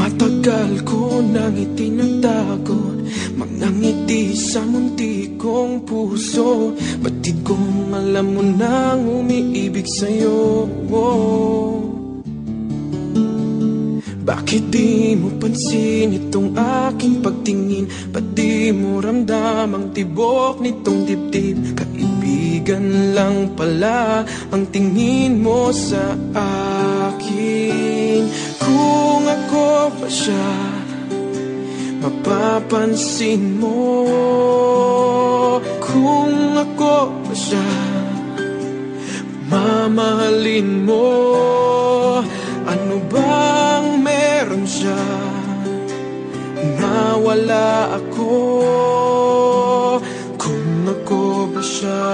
Matagal ko nang itinatago mga ngiti sa munti kong puso. Batid kong alam mo nang umiibig sa'yo. Bakit di mo pansin itong aking pagtingin? Ba't di mo ramdam ang tibok nitong dibdib? Kaibigan lang pala ang tingin mo sa akin. Kung ako ba siya, mapapansin mo. Kung ako ba siya, mamahalin mo. Ano bang meron siya na wala ako? Kung ako ba siya,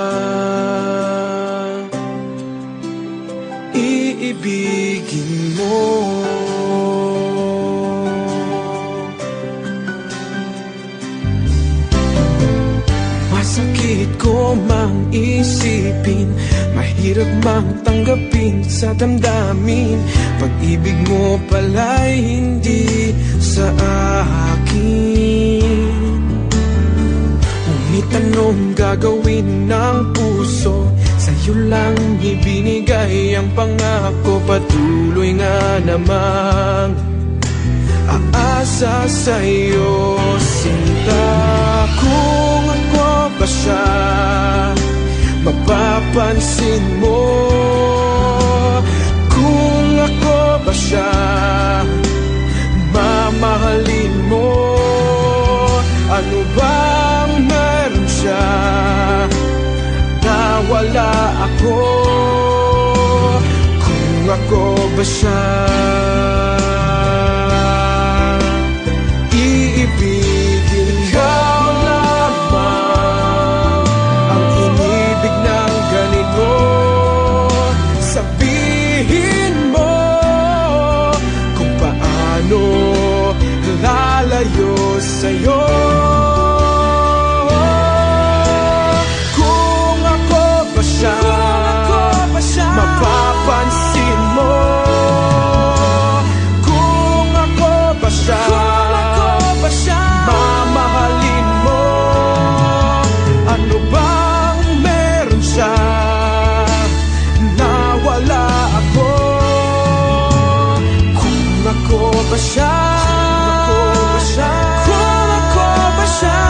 iibigin mo. Masakit ko mang isipin, mahirap mang tanggapin sa damdamin. Pag-ibig mo pala'y hindi sa akin. Ngunit anong gagawin ng puso? Sa'yo lang ibinigay ang pangako. Patuloy nga namang aasa sa'yo, sinta. Kung ako ba siya, mapapansin mo. Kung ako ba siya, mamahalin mo. Ano bang meron siya na wala ako? Kung ako ba siya, iibigin ikaw lamang ang inibig ng ganito. Sabihin mo kung paano lalayo sa'yo. Kung ako ba siya, mapapansin mo. Kung ako ba siya, mamahalin mo. Ano bang meron siya na wala ako? Kung ako ba siya, kung ako ba siya,